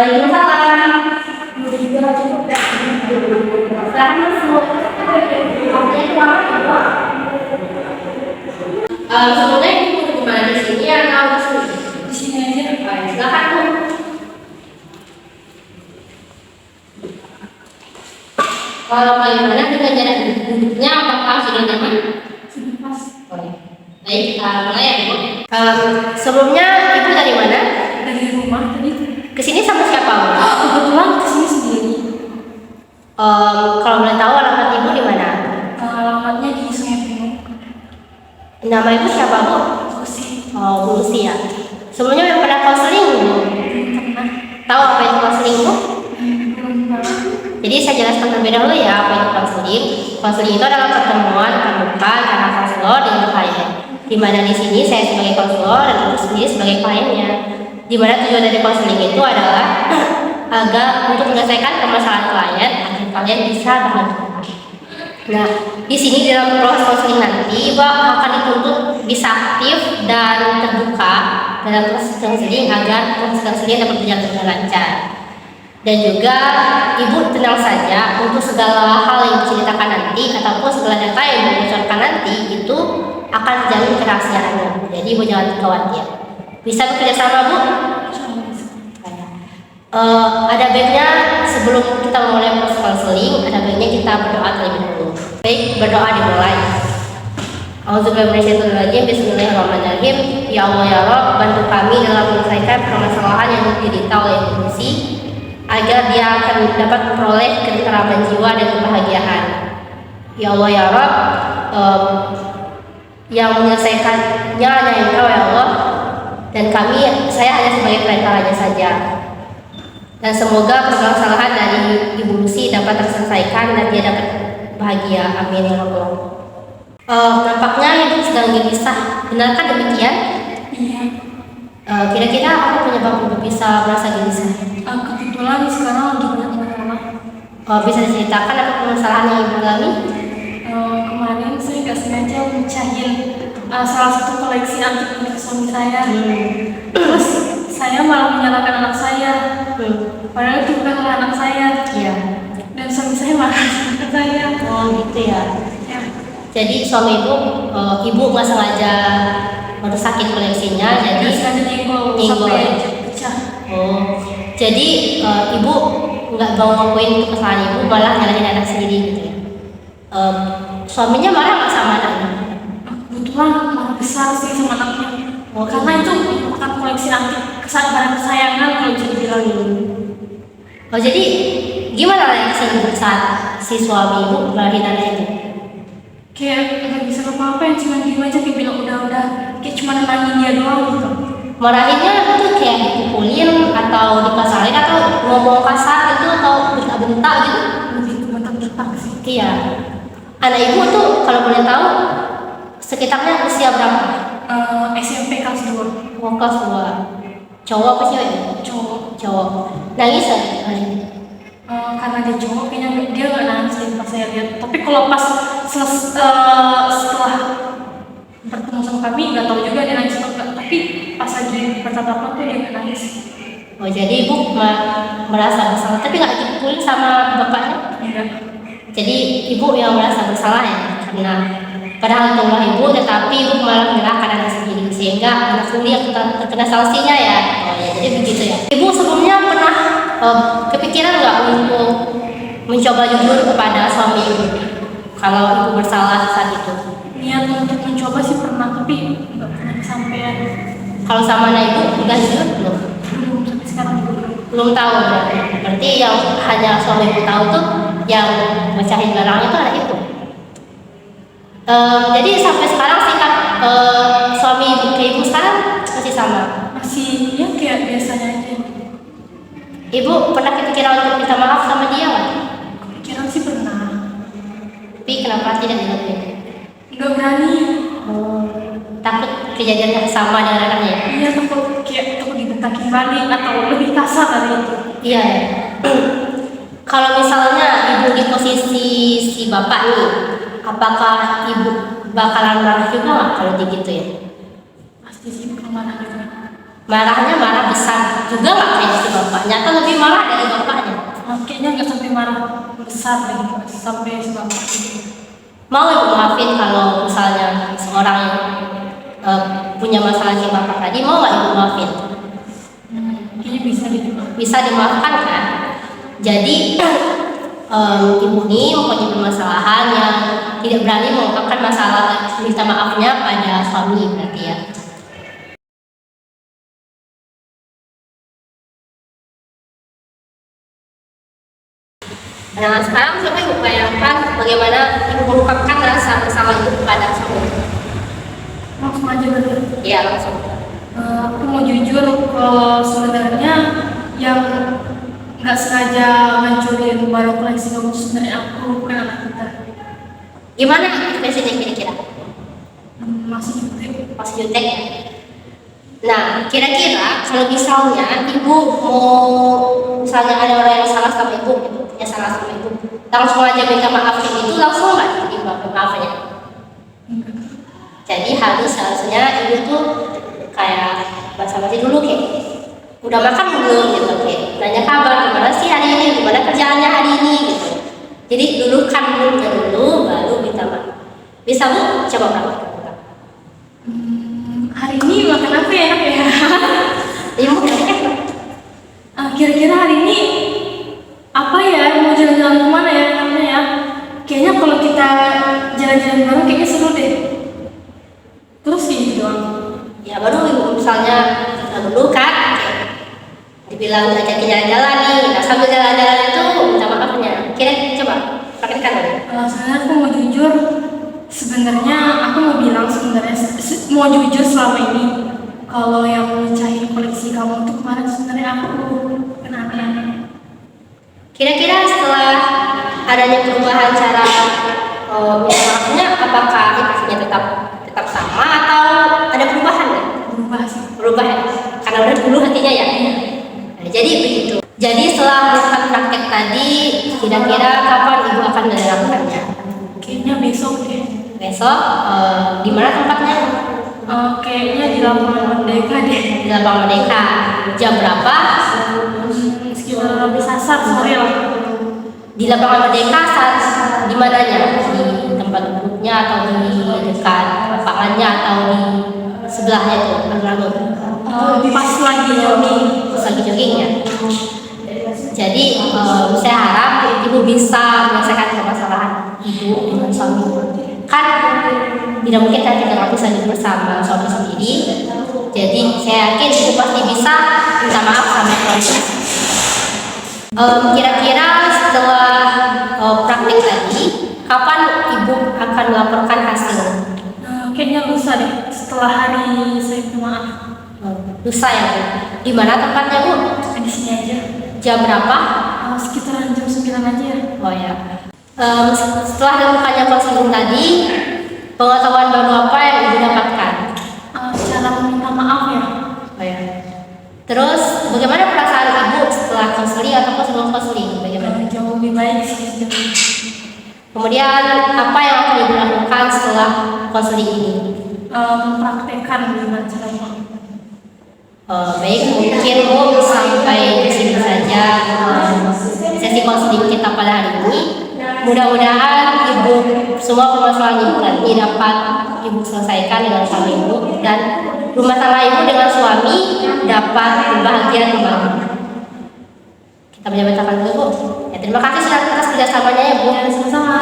Waalaikumsalam. Silahkan masuk. Sebelumnya ibu di mana, di sini atau di sini? Di sini aja. Baik, silakan Bu. Kalau bagaimana dengan jarak duduknya, apakah sudah nyaman? Sudah pas. Baik, kita mulai ya Bu. Sebelumnya ibu dari mana? Dari rumah tadi. Kesini sama siapa Bu? Kebetulan kesini sendiri. Kalau boleh tahu alamat ibu di mana? Alamatnya di Sungai Pinang. Nama ibu siapa Bu? Kursi. Oh, Bu Lucy ya. Sebelumnya udah pernah konseling Bu? Pernah. Tahu apa itu konseling Bu? Belum pernah. Jadi saya jelaskan terlebih dahulu ya apa itu konseling. Konseling itu adalah pertemuan terbuka antara konselor dengan klien. Di mana di sini saya sebagai konselor dan ibu sendiri sebagai kliennya. Di mana tujuan dari konseling itu adalah agar untuk menyelesaikan permasalahan klien agar klien bisa bahagia. Nah, di sini dalam proses konseling nanti, Ibu akan dituntut bisa aktif dan terbuka dalam proses konseling agar proses konseling dapat berjalan dengan lancar. Dan juga Ibu tenang saja untuk segala hal yang diceritakan nanti ataupun segala data yang dibocorkan nanti itu akan terjamin kerahasiaannya. Jadi Ibu jangan khawatir. Bisa bekerja sama Bu? Ada baiknya sebelum kita memulai proses konseling, ada baiknya kita berdoa terlebih dahulu. Baik, berdoa dimulai. Auzubillahiminasyaitonirrajim. Bismillahirrahmanirrahim. Ya Allah ya Rabb, bantu kami dalam menyelesaikan permasalahan yang diderita oleh Ibu Lucy, agar dia akan dapat memperoleh ketenteraman jiwa dan kebahagiaan. Ya Allah ya Rabb, yang menyelesaikannya hanya Engkau ya Allah, dan saya hanya sebagai perantaranya saja. Dan semoga permasalahan dari Ibu Lucy dapat terselesaikan dan dia dapat bahagia. Amin ya Allah. Nampaknya Ibu sedang gelisah. Benarkah demikian? Iya. Kira-kira apa penyebab Ibu bisa merasa gelisah? Kebetulan sekarang lagi banyak masalah. Bisa diceritakan apa permasalahan yang Ibu alami? Kemarin saya nggak sengaja mecahin salah satu koleksi antik milik suami saya. Terus saya malah menyalahkan anak saya. Padahal itu bukan anak saya. Iya. Dan suami saya malah menyalahkan saya. Oh gitu ya. Ya. Jadi suami Ibu nggak sengaja merusakin koleksinya, jadi Nggak sengaja nyenggol sampai pecah. Oh, jadi Ibu nggak mau ngakuin itu kesalahan Ibu, malah nyalahin anak sendiri gitu ya. Suaminya marah nggak sama anaknya? Kebetulan marah besar sih sama anaknya. Karena itu merupakan koleksi antik barang kesayangan kalau bisa dibilang. Oh, jadi gimana reaksi Ibu saat si suami Ibu marahin anak itu? Kayak nggak bisa apa-apa, cuma diem aja, kayak bilang udah, kayak cuma nenangin dia doang gitu. Marahinnya itu kayak dipukulin atau dikasarin atau ngomong kasar gitu atau bentak-bentak gitu? Lebih ke bentak-bentak sih. Iya. Anak Ibu tuh kalau boleh tahu sekitarnya usia berapa? SMP kelas 2. Oh, kelas 2. Cowok apa cewek? Cowok. Nangis ya? Karena dia cowok, kayaknya dia nggak nangis pas saya lihat. Tapi kalau pas setelah bertemu sama kami, nggak tahu juga dia nangis atau enggak. Tapi pas lagi bertatapan tuh dia nggak nangis. Oh, jadi Ibu merasa bersalah, tapi nggak dipukulin sama bapaknya? Iya. Jadi Ibu yang merasa bersalah ya, karena padahal itulah Ibu, tetapi Ibu malah menyalahkan anak sendiri, sehingga anak sendiri yang terkena sanksinya ya. Oh ya, jadi begitu ya. Ibu sebelumnya pernah kepikiran nggak untuk mencoba jujur kepada suami Ibu kalau Ibu bersalah saat itu? Niat untuk mencoba sih pernah, tapi nggak pernah kesampaian. Kalau sama anak Ibu udah jujur belum? Belum, sampai sekarang juga Belum tahu berarti yang hanya suami Ibu tahu tuh yang mecahin barangnya tuh anak Ibu. Jadi sampai sekarang sikap suami Ibu ke Ibu sekarang masih sama? masih ya kayak biasanya aja. Ibu pernah kepikiran untuk minta maaf sama dia nggak? Kepikiran sih pernah. Tapi kenapa tidak dilakukan? Nggak berani. Takut kejadian yang sama dengan anaknya? Iya, takut dibentakin balik atau lebih kasar dari itu. Iya. Kalau misalnya Ibu di posisi si bapak nih, apakah Ibu bakalan marah juga nggak kalau gitu ya? Pasti sih bakal marah juga. Marahnya marah besar juga nggak kayak si bapaknya, atau lebih marah besar gitu sampai sebab itu. Mau ibu maafin kalau misalnya seorang yang punya masalah kayak bapak tadi, mau nggak ibu maafin? Kayaknya bisa dimaafin. Bisa dimaafkan kan? Jadi ibu ini mempunyai permasalahan yang tidak berani mengungkapkan masalah minta maafnya pada suami berarti ya. Nah sekarang coba ibu bayangkan bagaimana ibu mengungkapkan rasa bersalah itu kepada suami. Langsung aja berarti. Iya langsung. Aku mau jujur kalau sebenarnya yang nggak sengaja ngancurin barang koleksi kamu sebenarnya aku, bukan anak kita. Gimana ekspresinya kira-kira? Masih jutek. Masih jutek ya? Nah kira-kira kalau misalnya ibu mau, misalnya ada orang yang salah sama ibu gitu, yang salah sama ibu, langsung aja minta maaf kayak gitu, langsung nggak ibu maafnya? Jadi harusnya ibu tuh kayak basa-basi dulu kayak udah makan belum gitu, kayak nanya kabar gimana sih hari ini, gimana kerjaannya hari ini gitu. Jadi dulu kan dulu baru minta maaf. Bisa bu? Coba berapa? Hari ini makan apa ya? Ibu kira-kira Kira-kira hari ini apa ya? Mau jalan-jalan kemana ya? Namanya ya? Kayaknya kalau kita jalan-jalan bareng kayaknya seru deh. Terus gitu doang. ya baru ibu misalnya dulu kan kayak dibilang ajakin jalan-jalan nih, nah sambil jalan-jalan itu minta maafnya. Kira coba praktekkan dulu. Sebenarnya aku mau jujur, sebenarnya aku mau bilang sebenarnya mau jujur selama ini kalau yang mecahin koleksi kamu tuh kemarin sebenarnya aku kenapa? Kira-kira setelah adanya perubahan cara minta maafnya, apakah efeknya tetap sama atau ada perubahan nggak? Berubah sih. Berubah ya? Karena udah dulu hatinya ya. Nah, jadi begitu. Jadi setelah melakukan praktek tadi, kira-kira kapan ibu akan menerapkannya? Kayaknya besok deh. Besok di mana tempatnya? Kayaknya di lapangan Merdeka deh. Di lapangan Merdeka. Jam berapa? Sekitar habis asar sore lah. Di lapangan Merdeka saat di mananya? Di tempat duduknya atau di dekat lapangannya atau di sebelahnya tuh alun-alun? Pas lagi jogging. Pas lagi jogging ya. Jadi saya harap ibu bisa menyelesaikan permasalahan ibu dengan suami. Kan tidak mungkin kan kita nggak bisa hidup bersama suami sendiri. Jadi saya yakin ibu pasti bisa minta maaf sama suami. Kira-kira setelah praktik tadi, kapan ibu akan melaporkan hasilnya? Kayaknya lusa deh, setelah hari saya minta maaf. Lusa ya bu. Di mana tempatnya bu? Di sini aja. Jam berapa? Sekitaran jam 9 aja. Oh ya. Setelah dilakukannya konseling tadi, pengetahuan baru apa yang ibu dapatkan? Cara meminta maaf ya. Oh ya. Terus bagaimana perasaan ibu setelah konseling ataupun sebelum konseling? Bagaimana? Jauh lebih baik sih. Kemudian apa yang akan ibu lakukan setelah konseling ini? Mempraktekkan gimana caranya. Baik, mungkin bu sampai di sini saja sesi konseling kita pada hari ini. Mudah-mudahan ibu semua permasalahan ibu nanti dapat ibu selesaikan dengan suami ibu dan rumah tangga ibu dengan suami dapat bahagia kembali. Kita menjabat tangan dulu bu. Ya, terima kasih atas kerjasamanya ya bu. Sama-sama.